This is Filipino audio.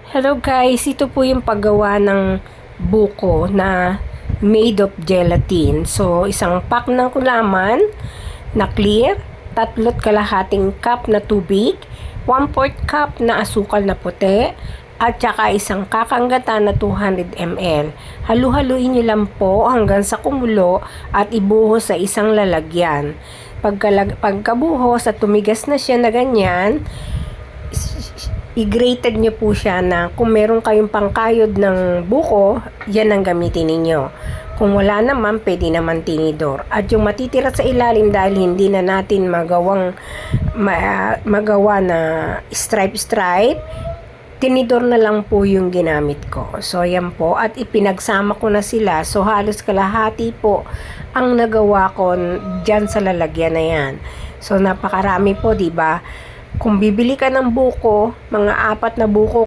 Hello guys, ito po yung paggawa ng buko na made of gelatin. So, isang pack ng kulaman na clear, 3/4 cup na tubig, 1/4 cup na asukal na puti, at saka isang kakanggatan na 200 ml. Halu-haluin nyo lang po hanggang sa kumulo at ibuhos sa isang lalagyan. Pagkabuhos at tumigas na siya na ganyan, i-grated nyo po siya na kung meron kayong pangkayod ng buko, yan ang gamitin ninyo. Kung wala naman, pwede naman tinidor. At yung matitira sa ilalim dahil hindi na natin magawa na stripe, tinidor na lang po yung ginamit ko. So, yan po. At ipinagsama ko na sila. So, halos kalahati po ang nagawa ko dyan sa lalagyan na yan. So, napakarami po, diba? Kung bibili ka ng buko, mga 4 na buko